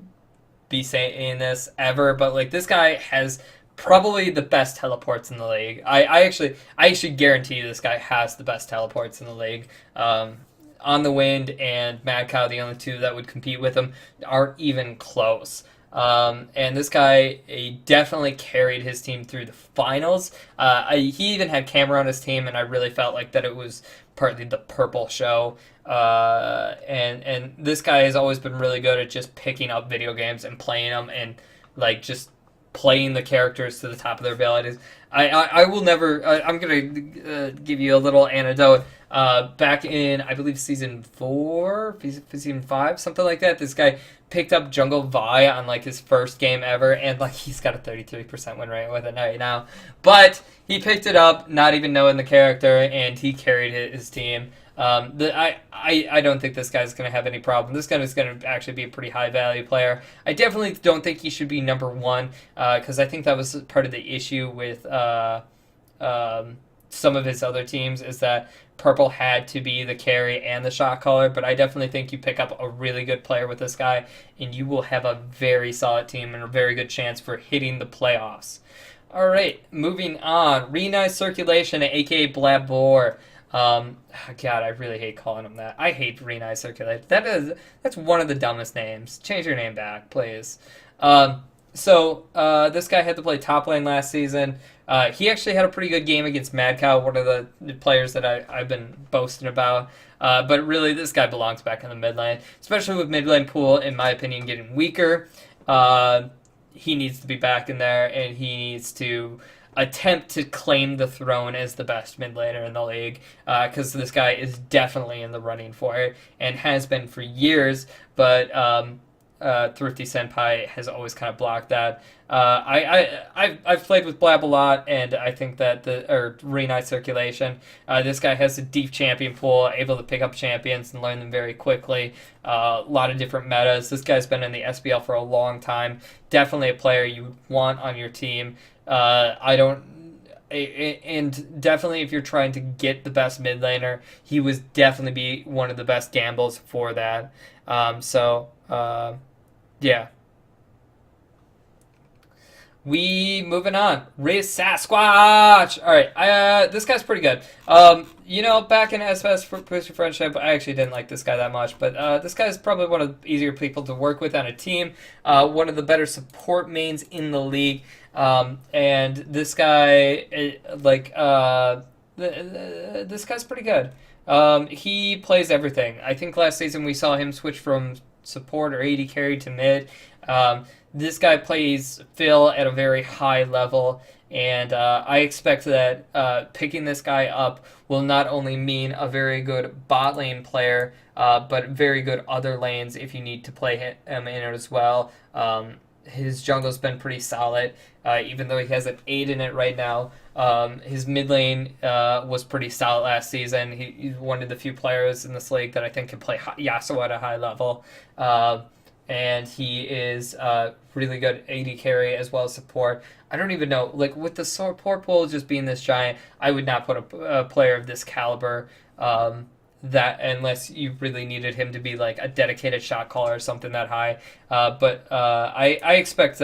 be saying this ever, but like this guy has probably the best teleports in the league. I actually guarantee this guy has the best teleports in the league. On the Wind and Mad Cow, the only two that would compete with him, aren't even close. And this guy, he definitely carried his team through the finals. He even had camera on his team, and I really felt like that it was partly the Purple show. And this guy has always been really good at just picking up video games and playing them, and like just playing the characters to the top of their abilities. I will never. I'm gonna give you a little anecdote. Back in, I believe, season 4, season 5, something like that. This guy picked up Jungle Vi on like his first game ever, and like he's got a 33% win rate with it right now. But he picked it up, not even knowing the character, and he carried his team. I don't think this guy's going to have any problem. This guy is going to actually be a pretty high value player. I definitely don't think he should be number one, because I think that was part of the issue with some of his other teams, is that Purple had to be the carry and the shot caller. But I definitely think you pick up a really good player with this guy, and you will have a very solid team and a very good chance for hitting the playoffs. All right, moving on. Renai Circulation, aka Blabor. God, I really hate calling him that. I hate Renai Circulation. That's one of the dumbest names. Change your name back, please. So this guy had to play top lane last season. He actually had a pretty good game against Mad Cow, one of the players that I've been boasting about. But really, this guy belongs back in the mid lane, especially with mid lane pool, in my opinion, getting weaker. He needs to be back in there, and he needs to attempt to claim the throne as the best mid laner in the league, because this guy is definitely in the running for it and has been for years. But Thrifty Senpai has always kind of blocked that. I've played with Blab a lot, and I think that Renai Circulation, this guy has a deep champion pool, able to pick up champions and learn them very quickly. A lot of different metas. This guy's been in the SBL for a long time. Definitely a player you would want on your team. And definitely if you're trying to get the best mid laner, he would definitely be one of the best gambles for that. Yeah. We moving on. Riz Sasquatch. All right, this guy's pretty good. Back in SBS for Booster Friendship, I actually didn't like this guy that much, but this guy's probably one of the easier people to work with on a team. One of the better support mains in the league, and this guy, this guy's pretty good. He plays everything. I think last season we saw him switch from support or AD carry to mid. This guy plays Phil at a very high level, and I expect that picking this guy up will not only mean a very good bot lane player, but very good other lanes if you need to play him in it as well. His jungle's been pretty solid, even though he has an 8 in it right now. His mid lane was pretty solid last season. He's one of the few players in this league that I think can play Yasuo at a high level. And he is really good AD carry as well as support. I don't even know, like with the support pool just being this giant, I would not put a player of this caliber that unless you really needed him to be like a dedicated shot caller or something that high. But I expect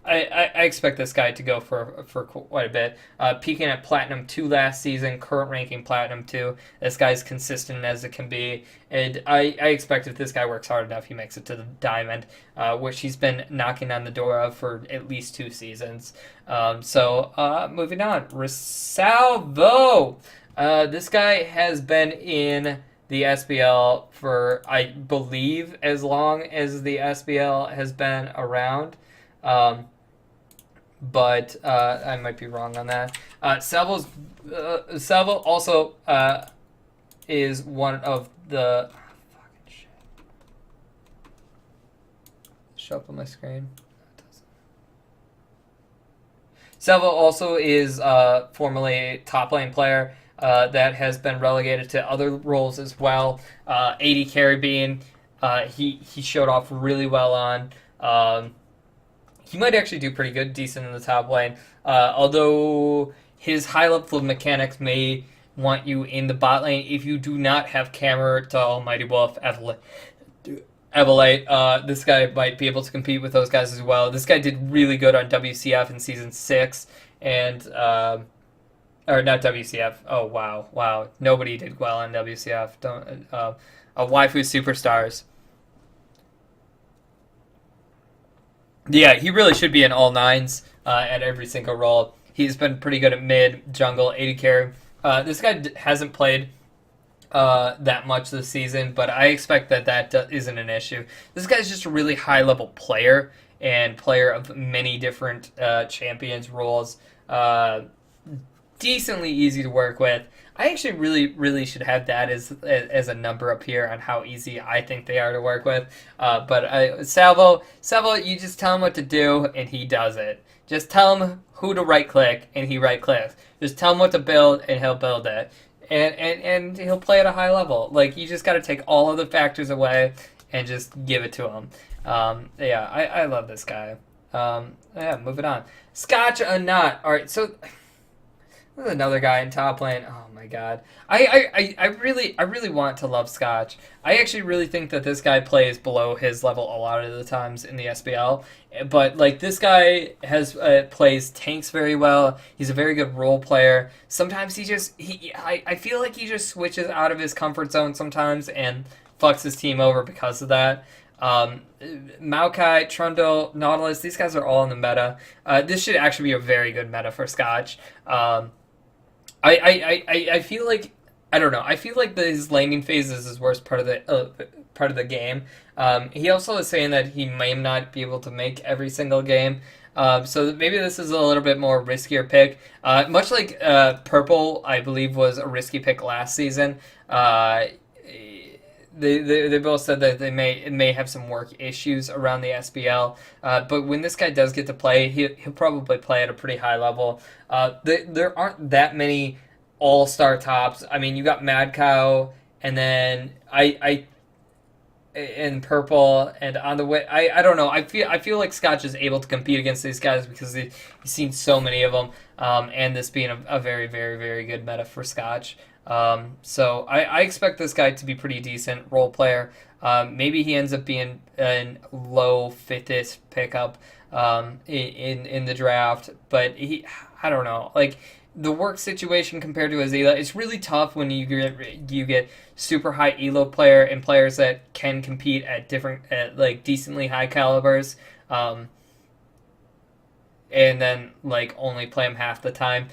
I expect this guy to go for quite a bit. Peaking at Platinum 2 last season, current ranking Platinum 2. This guy's consistent as it can be. And I expect if this guy works hard enough, he makes it to the Diamond, which he's been knocking on the door of for at least 2 seasons. Moving on. Risalvo. This guy has been in the SBL for, I believe, as long as the SBL has been around. But I might be wrong on that. Salvo also is one of the... fucking shit. Show up on my screen. Salvo also is formerly a top lane player that has been relegated to other roles as well. AD carry being he showed off really well on. He might actually do pretty good, decent in the top lane. Although his high level of mechanics may want you in the bot lane if you do not have Camera to Almighty Wolf, Evolate. This guy might be able to compete with those guys as well. This guy did really good on WCF in Season 6. And, or not WCF. Oh, wow. Nobody did well on WCF. Waifu Superstars. Yeah, he really should be in all 9s at every single role. He's been pretty good at mid, jungle, AD carry. This guy hasn't played that much this season, but I expect that isn't an issue. This guy's just a really high-level player and player of many different champions roles. Decently easy to work with. I actually really should have that as a number up here on how easy I think they are to work with. But Salvo, you just tell him what to do and he does it. Just tell him who to right click and he right clicks. Just tell him what to build and he'll build it. And he'll play at a high level. Like, you just got to take all of the factors away and just give it to him. I love this guy. Moving on. Scotch or not. All right, so there's another guy in top lane. Oh my god. I really want to love Scotch. I actually really think that this guy plays below his level a lot of the times in the SBL. But like, this guy has plays tanks very well. He's a very good role player. Sometimes I feel like he just switches out of his comfort zone sometimes and fucks his team over because of that. Maokai, Trundle, Nautilus, these guys are all in the meta. This should actually be a very good meta for Scotch. I feel like, I don't know. I feel like his laning phase is his worst part of the game. He also is saying that he may not be able to make every single game. So maybe this is a little bit more riskier pick. Much like Purple, I believe, was a risky pick last season. They both said that it may have some work issues around the SBL, but when this guy does get to play, he'll probably play at a pretty high level. There aren't that many all-star tops. I mean, you got Mad Cow, and then and Purple, and on the way, I don't know. I feel like Scotch is able to compete against these guys because he's seen so many of them, and this being a very, very, very good meta for Scotch. So I expect this guy to be pretty decent role player. Maybe he ends up being a low fifth pickup in the draft, but I don't know. Like, the work situation compared to his elo, it's really tough when you get super high elo player and players that can compete at like decently high calibers, and then like only play them half the time.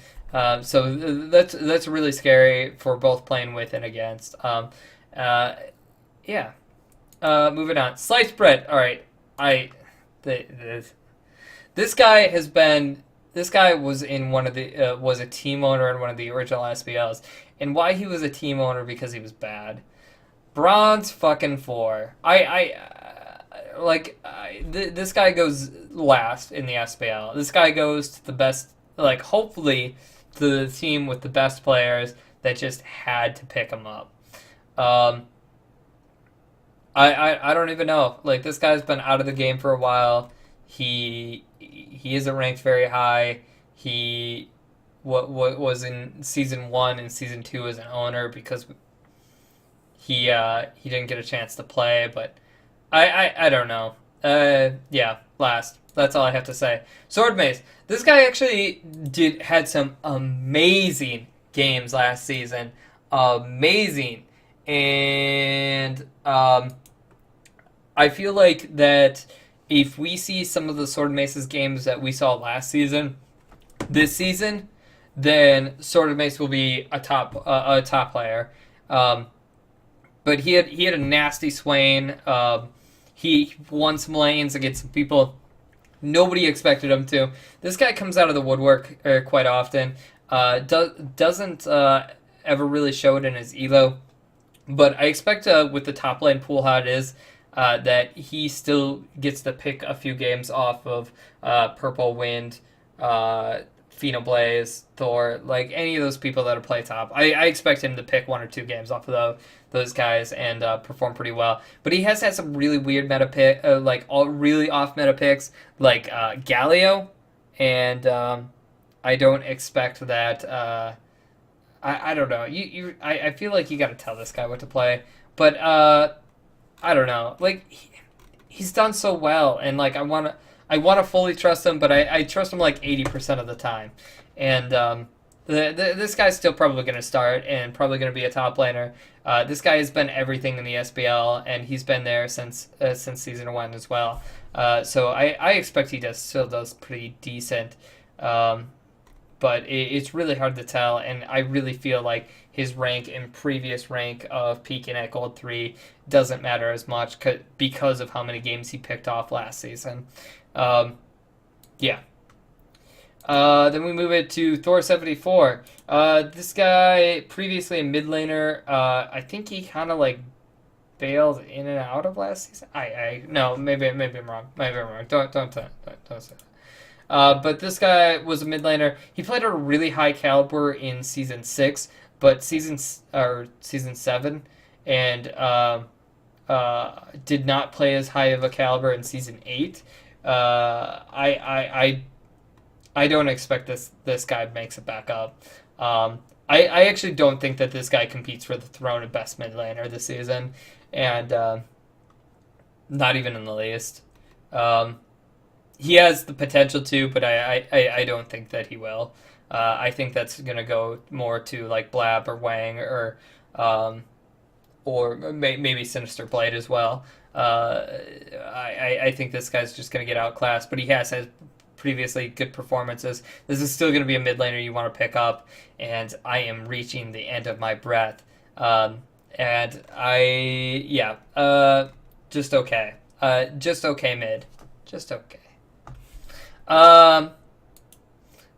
So that's really scary for both playing with and against. Moving on. Sliced bread. All right. This guy has been. This guy was in was a team owner in one of the original SBLs, and why he was a team owner, because he was bad. Bronze fucking 4. This guy goes last in the SBL. This guy goes to the best, like, hopefully to the team with the best players that just had to pick him up. I don't even know. Like, this guy's been out of the game for a while. He isn't ranked very high. He was in Season 1 and Season 2 as an owner because he didn't get a chance to play, but I don't know. Last. That's all I have to say. Sword Mace. This guy actually had some amazing games last season. Amazing. And I feel like that if we see some of the Sword Mace's games that we saw last season, this season, then Sword of Mace will be a top player. But he had a nasty Swain. He won some lanes against some people nobody expected him to. This guy comes out of the woodwork quite often. Doesn't ever really show it in his elo. But I expect with the top lane pool how it is, that he still gets to pick a few games off of Purple Wind, Phenoblaze, Thor, like any of those people that play top. I expect him to pick 1 or 2 games off of those guys and perform pretty well. But he has had some really weird meta pick, like all really off meta picks, like Galio, and I don't expect that. I don't know. I feel like you got to tell this guy what to play, but I don't know. Like he's done so well, and like I want to fully trust him, but I trust him like 80% of the time. And this guy's still probably going to start and probably going to be a top laner. This guy has been everything in the SBL, and he's been there since season 1 as well. So I expect he still does pretty decent. But it's really hard to tell, and I really feel like his rank in previous rank of peaking at Gold 3 doesn't matter as much because of how many games he picked off last season. Yeah. Then we move it to Thor 74. This guy, previously a mid laner, I think he kind of like bailed in and out of last season. No, maybe I'm wrong. Maybe I'm wrong. Don't say that. But this guy was a mid laner. He played at a really high caliber in season 6, but season 7, and did not play as high of a caliber in season 8. I don't expect this guy makes it back up. I actually don't think that this guy competes for the throne of best mid laner this season, and not even in the least. He has the potential to, but I don't think that he will. I think that's going to go more to like Blab or Wang or maybe Sinister Blade as well. I think this guy's just going to get outclassed, but he has had previously good performances. This is still going to be a mid laner you want to pick up, and I am reaching the end of my breath. And just okay. Just okay mid. Just okay.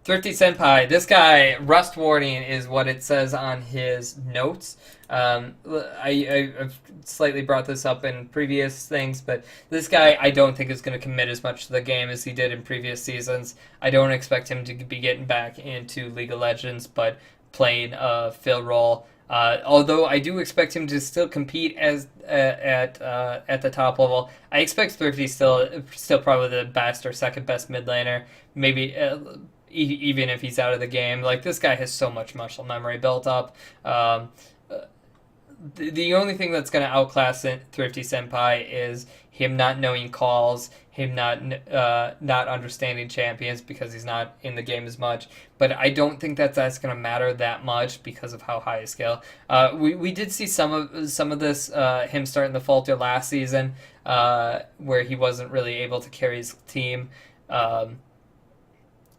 Thrifty Senpai. This guy, Rust Warning is what it says on his notes. I've slightly brought this up in previous things, but this guy I don't think is going to commit as much to the game as he did in previous seasons. I don't expect him to be getting back into League of Legends, but playing a fill role. Although I do expect him to still compete as at the top level. I expect Thrifty still probably the best or second best mid laner. Maybe even if he's out of the game. Like this guy has so much muscle memory built up. The only thing that's going to outclass Thrifty Senpai is him not knowing calls, him not understanding champions because he's not in the game as much. But I don't think that's going to matter that much because of how high his skill. We did see some of this him starting to falter last season, where he wasn't really able to carry his team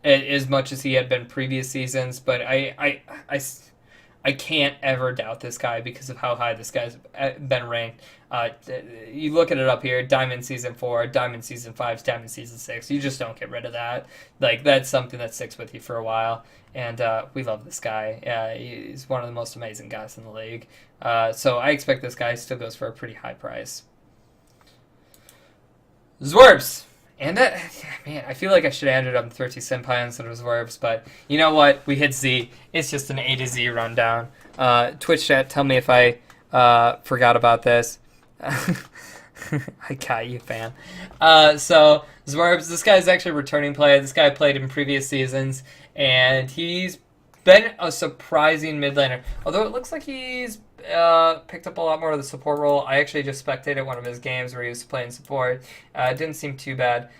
as much as he had been previous seasons. But I can't ever doubt this guy because of how high this guy's been ranked. You look at it up here, Diamond Season 4, Diamond Season 5, Diamond Season 6. You just don't get rid of that. Like, that's something that sticks with you for a while. And we love this guy. He's one of the most amazing guys in the league. So I expect this guy still goes for a pretty high price. Zwerps! And that, man, I feel like I should have ended up 30 Senpai instead of Zwerps, but you know what? We hit Z. It's just an A to Z rundown. Twitch chat, tell me if I forgot about this. I got you, fam. So, Zwerps, this guy's actually a returning player. This guy played in previous seasons, and he's been a surprising mid laner. Although it looks like he's picked up a lot more of the support role. I actually just spectated one of his games where he was playing support. It didn't seem too bad.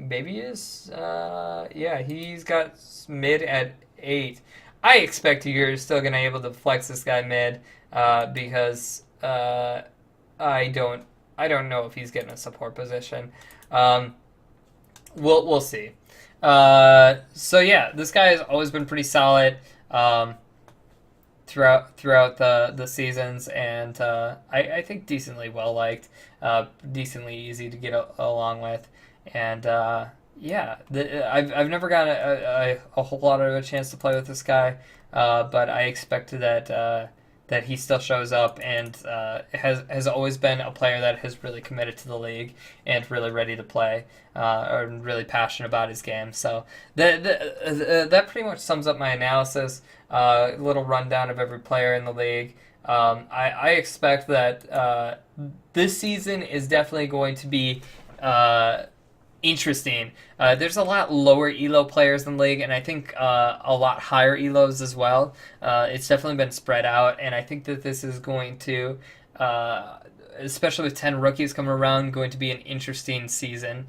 Baby is, yeah, he's got mid at 8. I expect you're still gonna be able to flex this guy mid, because I don't I don't know if he's getting a support position. We'll see. So yeah, this guy has always been pretty solid. Throughout the seasons, and I think decently well liked, decently easy to get along with, and yeah, I've never gotten a whole lot of a chance to play with this guy, but I expect that he still shows up and has always been a player that has really committed to the league and really ready to play, or really passionate about his game. So that pretty much sums up my analysis. A little rundown of every player in the league. I expect that this season is definitely going to be interesting. There's a lot lower elo players in the league, and I think a lot higher elos as well. It's definitely been spread out, and I think that this is going to, especially with 10 rookies coming around, going to be an interesting season.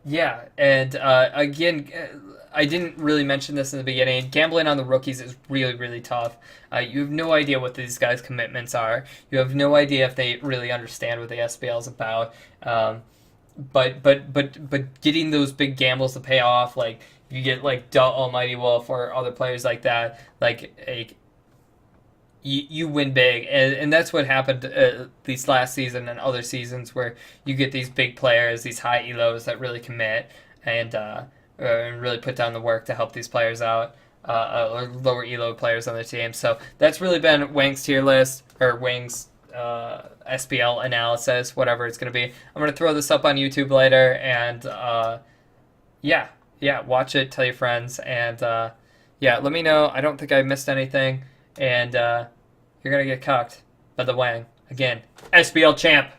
Yeah, and again, I didn't really mention this in the beginning. Gambling on the rookies is really, really tough. You have no idea what these guys' commitments are. You have no idea if they really understand what the SBL is about. But getting those big gambles to pay off, like you get like Almighty Wolf or other players like that, like you win big, and that's what happened these last season and other seasons where you get these big players, these high elos that really commit and really put down the work to help these players out, or lower elo players on the team. So that's really been Wang's tier list, or Wang's SBL analysis, whatever it's going to be. I'm going to throw this up on YouTube later, and yeah, watch it, tell your friends, and yeah, let me know. I don't think I missed anything, and you're going to get cocked by the Wang. Again, SBL champ.